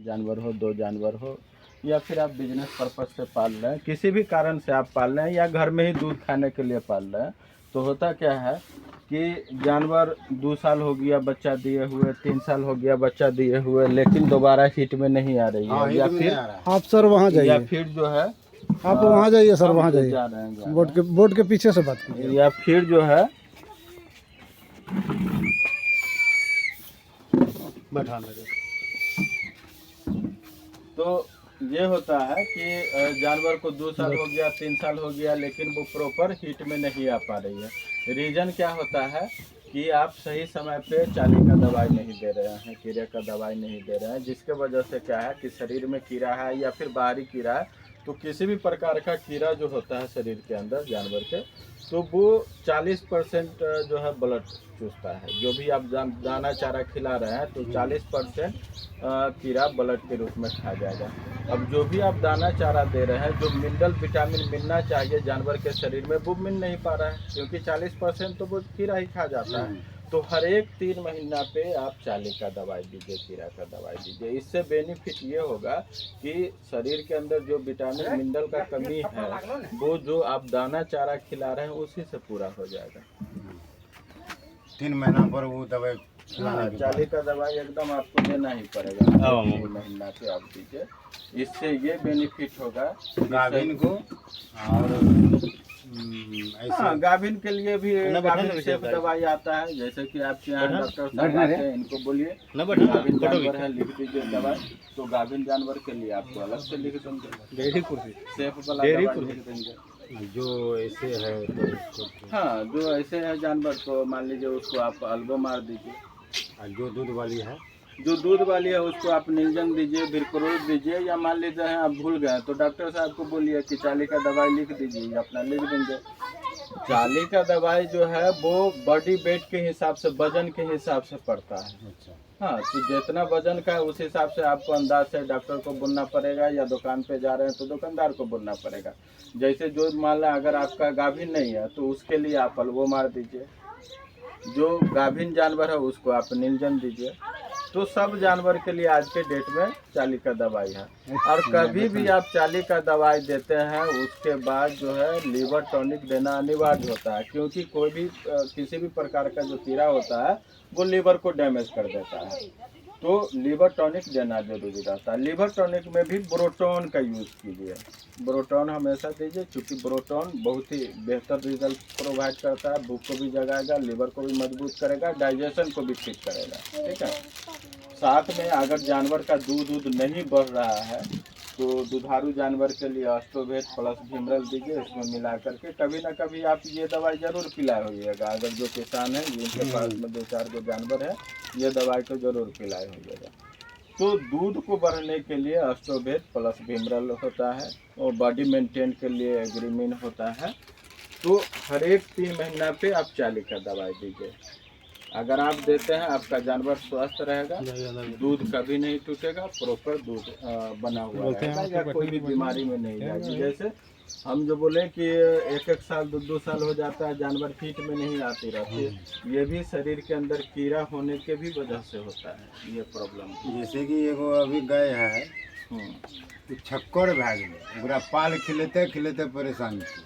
जानवर हो, 2 जानवर हो, या फिर आप बिजनेस पर्पज से पाल रहे हैं, किसी भी कारण से आप पाल रहे हैं या घर में ही दूध खाने के लिए पाल रहे हैं, तो होता क्या है कि जानवर 2 साल हो गया बच्चा दिए हुए, 3 साल हो गया बच्चा दिए हुए, लेकिन दोबारा हीट में नहीं आ रही है, या फिर आप सर वहाँ या जाइए, फिर जो है आप वहाँ जाइए सर, हम वहाँ जो जाइए, जा रहे हैं, बोर्ड के पीछे से बात कीजिए। या फिर जो है बैठा लगे। तो ये होता है कि जानवर को 2 साल हो गया, 3 साल हो गया, लेकिन वो प्रॉपर हीट में नहीं आ पा रही है। रीज़न क्या होता है कि आप सही समय पे चाली का दवाई नहीं दे रहे हैं, कीड़े का दवाई नहीं दे रहे हैं, जिसके वजह से क्या है कि शरीर में कीड़ा है या फिर बाहरी कीड़ा है, तो किसी भी प्रकार का कीड़ा जो होता है शरीर के अंदर जानवर के, तो वो 40% जो है ब्लड चूसता है। जो भी आप दाना चारा खिला रहे हैं तो 40% कीड़ा ब्लड के रूप में खा जाएगा। अब जो भी आप दाना चारा दे रहे हैं, जो मिनरल विटामिन मिलना चाहिए जानवर के शरीर में, वो मिल नहीं पा रहा है, क्योंकि 40% तो वो कीड़ा ही खा जाता है। तो हर एक 3 महीना पे आप चाली का दवाई दीजिए, कीड़ा का दवाई दीजिए। इससे बेनिफिट ये होगा कि शरीर के अंदर जो विटामिन मिनरल का कमी है, वो जो आप दाना चारा खिला रहे हैं उसी से पूरा हो जाएगा। 3 महीना पर वो दवाई हाँ, चाली का दवाई एकदम आपको देना ही पड़ेगा, 3 महीना पे आप दीजिए। इससे ये बेनिफिट होगा गाभिन को और हाँ, गाभिन के लिए भी गाभिन सेफ दवाई आता है, जैसे कि आपके यहाँ डॉक्टर साहब आते हैं, इनको बोलिए गाभिन जानवर है लिख दीजिए दवाई, तो गाभिन जानवर के लिए आपको अलग से लिख देंगे, सेफ वाला दवाई लिख देंगे। जो ऐसे है तो उसको, हाँ, जो ऐसे है जानवर तो मान लीजिए उसको आप अल्बो मार दीजिए, और जो दूध वाली है जो दूध वाली है उसको आप निंजन दीजिए, बिरक्रोज दीजिए, या मान लीजिए हैं आप भूल गए तो डॉक्टर साहब को बोलिए कि चाली का दवाई लिख दीजिए, अपना लिख देंगे। चाली का दवाई जो है वो बॉडी वेट के हिसाब से, वजन के हिसाब से पड़ता है। अच्छा, हाँ, तो जितना वजन का है उस हिसाब से आपको अंदाज से डॉक्टर को बोलना पड़ेगा, या दुकान पे जा रहे हैं तो दुकानदार को बोलना पड़ेगा। जैसे जो मान ला अगर आपका गाभिन नहीं है तो उसके लिए आप अल्बो मार दीजिए, जो गाभिन जानवर है उसको आप निंजन दीजिए। तो सब जानवर के लिए आज के डेट में चाली का दवाई है। और कभी भी आप चाली का दवाई देते हैं उसके बाद जो है लीवर टॉनिक देना अनिवार्य होता है, क्योंकि कोई भी किसी भी प्रकार का जो कीड़ा होता है वो लीवर को डैमेज कर देता है, तो लीवर टॉनिक देना जरूरी रहता है। लीवर टॉनिक में भी ब्रोटोन का यूज़ कीजिए, ब्रोटोन हमेशा दीजिए, क्योंकि ब्रोटोन बहुत ही बेहतर रिजल्ट प्रोवाइड करता है, भूख को भी जगाएगा, लीवर को भी मजबूत करेगा, डाइजेशन को भी ठीक करेगा, ठीक है। साथ में अगर जानवर का दूध नहीं बढ़ रहा है तो दुधारू जानवर के लिए ऑस्टोवेट प्लस भिमरल दीजिए, इसमें मिला करके कभी ना कभी आप ये दवाई जरूर पिलाए होइएगा। अगर जो किसान है जिनके पास में 2-4 जो जानवर है, ये दवाई तो जरूर पिलाए होइएगा। तो दूध को बढ़ने के लिए ऑस्टोवेट प्लस भिमरल होता है, और बॉडी मेंटेन के लिए एग्रीमिन होता है। तो हर एक 3 महीना पे आप चाली का दवाई दीजिए। अगर आप देते हैं आपका जानवर स्वस्थ रहेगा, दूध कभी नहीं टूटेगा, प्रॉपर दूध बना हुआ रहेगा, या कोई भी बीमारी में नहीं जाएगी। जैसे हम जो बोले कि 1-1 साल 2-2 साल हो जाता है जानवर हीट में नहीं आती रहती, ये भी शरीर के अंदर कीड़ा होने के भी वजह से होता है ये प्रॉब्लम। जैसे कि एगो अभी गाय है तो छक्कर भै गेलै, ओकरा पाल खिलेते खिलेते परेशान छी,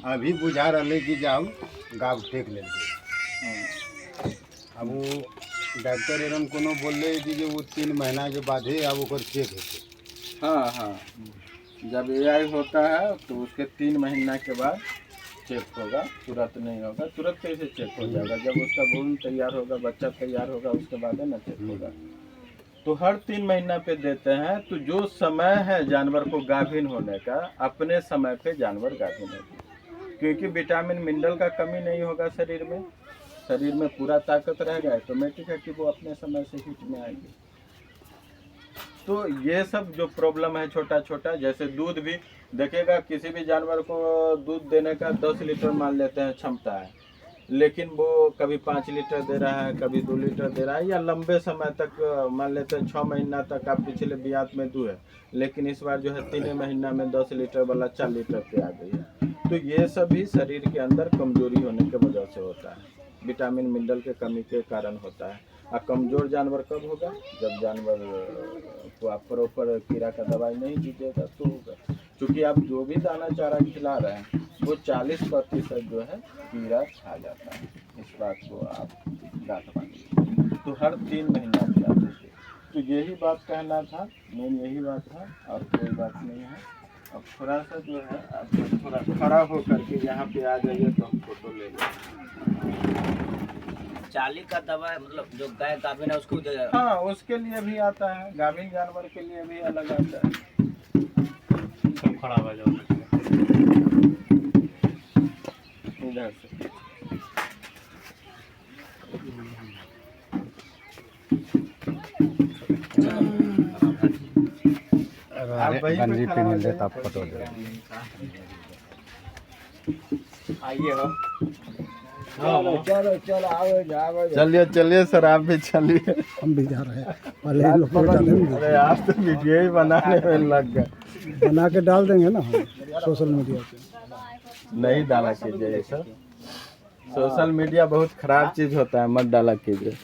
अभी बुझा रहा कि जाऊ गाभ टेक लेलकै। अब वो डॉक्टर एकदम कोनो बोलले कि जो वो 3 महीना के बाद ही अब ओकर चेक होते। हाँ हाँ, जब AI होता है तो उसके 3 महीना के बाद चेक होगा, तुरंत नहीं होगा। तुरंत कैसे चेक हो जाएगा? जब उसका भ्रूण तैयार होगा, बच्चा तैयार होगा, उसके बाद है ना चेक होगा। तो हर 3 महीना पे देते हैं। तो जो समय है जानवर को गाभिन होने का, अपने समय पे जानवर गाभिन होगा, क्योंकि विटामिन मिनरल का कमी नहीं होगा शरीर में, शरीर में पूरा ताकत रहेगा, ऑटोमेटिक है कि वो अपने समय से हीट में आएगी। तो ये सब जो प्रॉब्लम है छोटा छोटा, जैसे दूध भी देखिएगा, किसी भी जानवर को दूध देने का 10 लीटर मान लेते हैं क्षमता है, लेकिन वो कभी 5 लीटर दे रहा है, कभी 2 लीटर दे रहा है, या लंबे समय तक मान लेते हैं 6 महीना तक आप पिछले बियात में दूध है, लेकिन इस बार जो है 3 महीना में 10 लीटर वाला 4 लीटर पे आ गई है। तो ये सभी शरीर के अंदर कमजोरी होने की वजह से होता है, विटामिन मिनरल के कमी के कारण होता है। और कमज़ोर जानवर कब होगा, जब जानवर को आप प्रॉपर कीड़ा का दवाई नहीं दीजिएगा तो होगा। क्योंकि आप जो भी दाना चारा खिला रहे हैं वो 40% जो है कीड़ा खा जाता है। इस बात को आप गांठ बांधिए। तो हर 3 महीना खिला दीजिए। तो यही बात कहना था, मेन यही बात था, और कोई बात नहीं है। अब थोड़ा सा जो है आप थोड़ा खड़ा होकर के यहाँ पे आ जाइए तो हम फोटो ले लेंगे। चाली का दवा मतलब जो गाय गाभिन है उसको दे। हाँ, उसके लिए भी आता है, गाभिन जानवर के लिए भी अलग आता है। सब खड़ा हो जाओ। इधर से आप वहीं पे खड़ा हो जाइए, फोटो ले आइए हो। चलिए चलिए सर, आप भी चलिए। हम भी जा रहे हैं, पहले इन लोग को डालेंगे। अरे आप तो वीडियो ही बनाने में लग गए। बना के डाल देंगे ना हम सोशल मीडिया पे। नहीं डाला कीजिए ये सब, सोशल मीडिया बहुत खराब चीज़ होता है, मत डाला कीजिए।